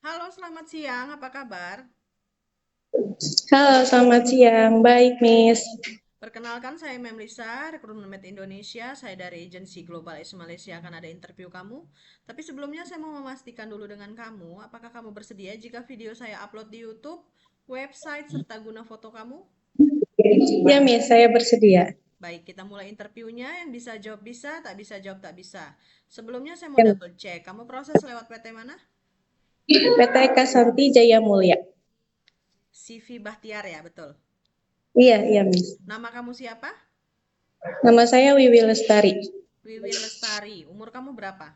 Halo, selamat siang. Apa kabar? Halo, selamat siang. Baik, Miss. Perkenalkan, saya Memlisa, Recruitment Med Indonesia. Saya dari agensi Global Ace Malaysia akan ada interview kamu. Tapi sebelumnya saya mau memastikan dulu dengan kamu, apakah kamu bersedia jika video saya upload di YouTube, website, serta guna foto kamu? Ya, Miss, saya bersedia. Baik, kita mulai interviewnya. Yang bisa jawab bisa, tak bisa jawab tak bisa. Sebelumnya saya mau Ya, Miss. double check. Kamu proses lewat PT mana? PT Kasanti Jaya Mulia. CV Bahtiar ya, betul. Iya, iya, Miss. Nama kamu siapa? Nama saya Wiwi Lestari. Wiwin Lestari. Umur kamu berapa?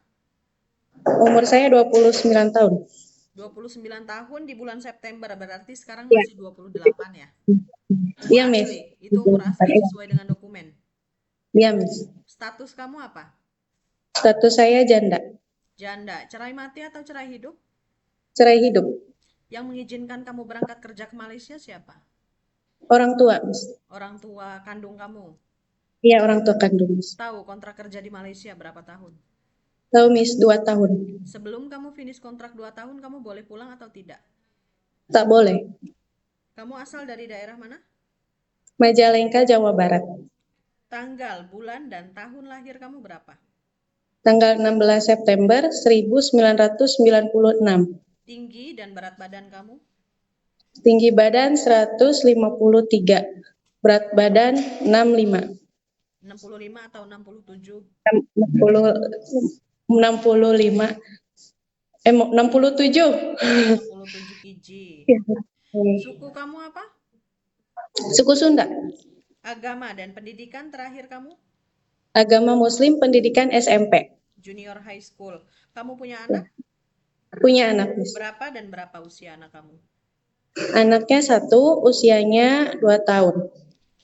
Umur saya 29 tahun. 29 tahun di bulan September, berarti sekarang Iya, masih 28 ya. Umur iya, Miss. asli, itu umur asli sesuai dengan dokumen. Iya, Miss. Status kamu apa? Status saya janda. Janda, cerai mati atau cerai hidup? Cerai hidup. Yang mengizinkan kamu berangkat kerja ke Malaysia siapa? Orang tua, Miss. Orang tua kandung kamu. Iya, orang tua kandung, Miss. Tahu kontrak kerja di Malaysia berapa tahun? Tahu, Miss, 2 tahun. Sebelum kamu finish kontrak 2 tahun, kamu boleh pulang atau tidak? Tak boleh. Kamu asal dari daerah mana? Majalengka, Jawa Barat. Tanggal, bulan, dan tahun lahir kamu berapa? Tanggal 16 September 1996. Tinggi dan berat badan kamu? Tinggi badan 153. Berat badan 65. 65 atau 67? 60, 65, 67. 67 kg. Suku kamu apa? Suku Sunda. Agama dan pendidikan terakhir kamu? Agama Muslim, pendidikan SMP. Junior high school. Kamu punya anak? Punya anak, Miss. Berapa dan berapa usia anak kamu? Anaknya satu, usianya 2 tahun.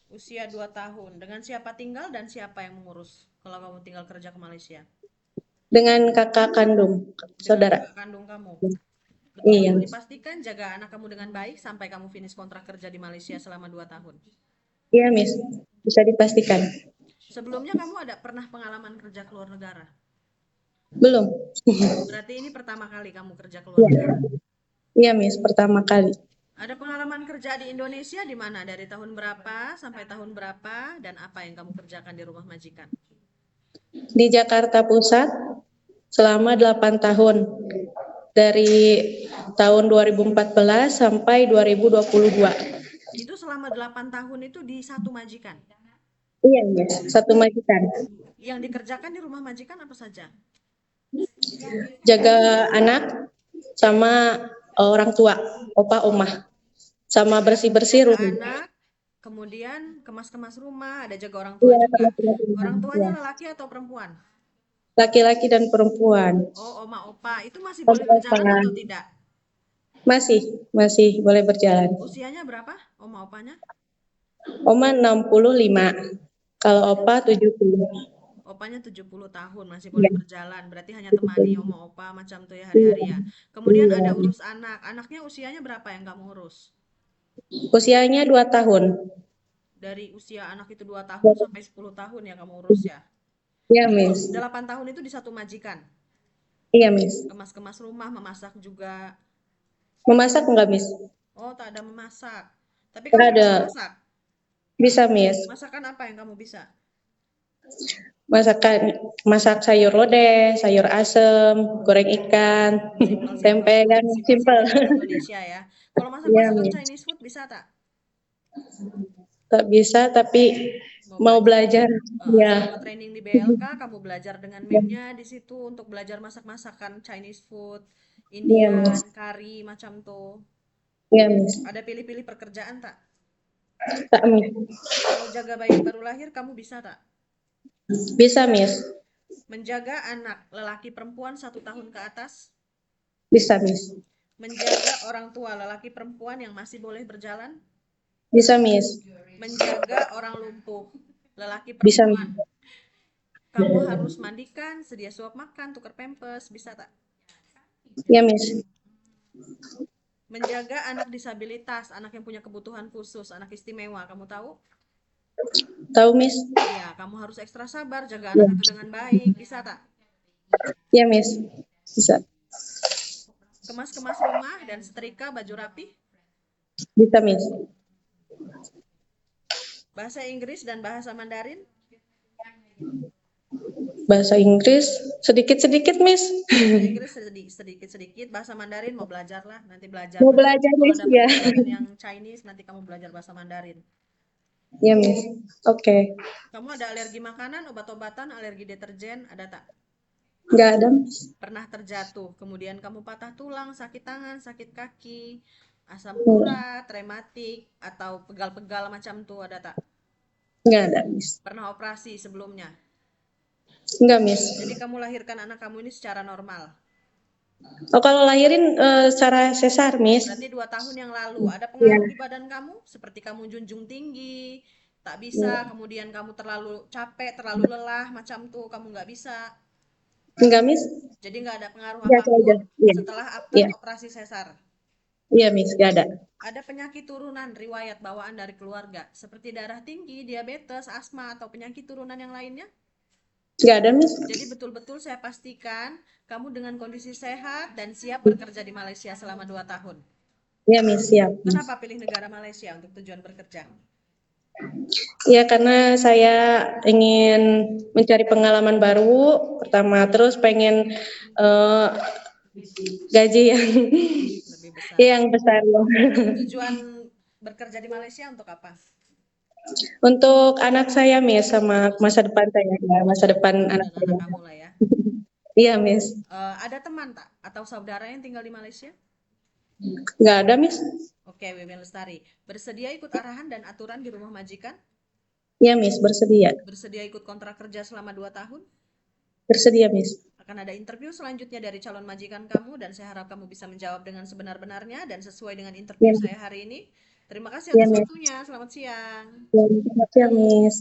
Usia 2 tahun. Dengan siapa tinggal dan siapa yang mengurus kalau kamu tinggal kerja ke Malaysia? Dengan kakak kandung, Dengan saudara. kakak kandung kamu. Iya, Betul-betul Miss. dipastikan jaga anak kamu dengan baik sampai kamu finish kontrak kerja di Malaysia selama 2 tahun. Iya, Miss. Bisa dipastikan. Sebelumnya kamu ada pernah pengalaman kerja ke luar negara? Belum. Berarti ini pertama kali kamu kerja ke luar Iya, negara. iya, Miss. Pertama kali. Ada pengalaman kerja di Indonesia di mana? Dari tahun berapa sampai tahun berapa dan apa yang kamu kerjakan di rumah majikan? Di Jakarta Pusat selama 8 tahun. Dari tahun 2014 sampai 2022. Itu selama 8 tahun itu di satu majikan. Iya, Miss. Satu majikan. Yang dikerjakan di rumah majikan apa saja? Jaga anak sama orang tua, opa, omah, sama bersih-bersih Jaga rumah. anak, kemudian kemas-kemas rumah, ada jaga orang tua Iya, juga. sama teman-teman. Orang tuanya Ya. lelaki atau perempuan? Laki-laki dan perempuan. Oh, oma opa. Itu masih boleh Opa, berjalan atau tidak? masih boleh berjalan. Usianya berapa oma opanya? Oma 65, kalau Opanya opa 70. Opanya 70 tahun, masih boleh Iya, berjalan. Berarti hanya temani 70. oma opa macam tuh ya Iya, hari-hari ya. Kemudian iya. ada urus anak. Anaknya usianya berapa yang kamu urus? Usianya 2 tahun. Dari usia anak itu 2 tahun sampai 10 tahun ya kamu urus ya. Iya, Itu Miss. 8 tahun itu di satu majikan. Iya, Miss. Kemas-kemas rumah, memasak juga. Memasak enggak, Miss? Oh, tak ada memasak. Tapi kamu Enggak ada. bisa masak. Bisa, Miss. Masakan apa yang kamu bisa? Masakan masak sayur lodeh, sayur asem, goreng ikan, Simpel-simpel tempe food, kan simpel. simpel-simpel food Indonesia ya. Kalau Iya, masak-masakan Miss. Chinese food bisa tak? Tak bisa tapi Mau mau belajar. belajar. Ya. Selama training di BLK, kamu belajar dengan memnya di situ untuk belajar masak-masakan Chinese food, Iya, Indian, Miss. kari macam tuh. Iya, Miss. Ada pilih-pilih pekerjaan tak? Tak, Miss. Kalau jaga bayi baru lahir, kamu bisa tak? Bisa, Miss. Menjaga anak lelaki perempuan 1 tahun ke atas? Bisa, Miss. Menjaga orang tua lelaki perempuan yang masih boleh berjalan? Bisa, Miss. Menjaga orang lumpuh lelaki Bisa, perempuan? Miss. Kamu harus mandikan, sedia suap makan, tukar pempes, bisa tak? Iya, Miss. Menjaga anak disabilitas, anak yang punya kebutuhan khusus, anak istimewa, kamu tahu? Tahu, Miss? Iya, kamu harus ekstra sabar, jaga Iya. anak itu dengan baik, bisa tak? Iya, Miss. Bisa. kemas-kemas rumah dan setrika baju rapi, Bisa, Miss. bahasa Inggris dan bahasa Mandarin, Bahasa Inggris sedikit-sedikit, Miss. bahasa Inggris sedikit-sedikit, bahasa Mandarin mau belajar lah, nanti belajar. Mau Nanti belajar, kalau Miss, dapat ya. kerjaan yang Chinese, nanti kamu belajar bahasa Mandarin. Ya, Miss. Oke. Kamu ada alergi makanan, obat-obatan, alergi deterjen, ada tak? Nggak ada, Miss. Pernah terjatuh, kemudian kamu patah tulang, sakit tangan, sakit kaki, asam Nggak, urat, rematik, atau pegal-pegal macam tuh, ada tak? nggak ada, Miss. Pernah operasi sebelumnya? Nggak, Miss. Jadi kamu lahirkan anak kamu ini secara normal. Oh, kalau lahirin secara sesar, Miss. Berarti 2 tahun yang lalu. Ada Ya. pengaruh di badan kamu? Seperti kamu junjung tinggi, tak bisa, kemudian kamu terlalu capek, terlalu lelah, macam tuh, kamu nggak bisa. Nggak, Miss. Jadi nggak ada pengaruh Biasa aja. apapun Iya. setelah after Iya. operasi sesar. Iya, Miss. Nggak ada. Ada penyakit turunan, riwayat bawaan dari keluarga, seperti darah tinggi, diabetes, asma, atau penyakit turunan yang lainnya? Nggak ada, Miss. Jadi betul-betul saya pastikan kamu dengan kondisi sehat dan siap bekerja di Malaysia selama 2 tahun. Iya, Miss. Siap. Kenapa pilih negara Malaysia untuk tujuan bekerja? Ya, karena saya ingin mencari pengalaman baru, pertama. Terus pengen eh, gaji yang Lebih besar. yang besar loh. Tujuan bekerja di Malaysia untuk apa? Untuk anak saya, Miss, sama masa depan saya, ya, masa depan Kamu anak dan saya. anak kamu lah ya. Iya, Miss. Ada teman tak atau saudara yang tinggal di Malaysia? Nggak ada, Miss. Oke, Wiwin Lestari. Bersedia ikut arahan dan aturan di rumah majikan? Iya, Miss, bersedia. Bersedia ikut kontrak kerja selama 2 tahun? Bersedia, Miss. Akan ada interview selanjutnya dari calon majikan kamu dan saya harap kamu bisa menjawab dengan sebenar-benarnya dan sesuai dengan interview Iya, saya hari ini. Terima kasih iya, atas Miss. waktunya. Selamat siang. Iya, Miss. Selamat siang, Miss.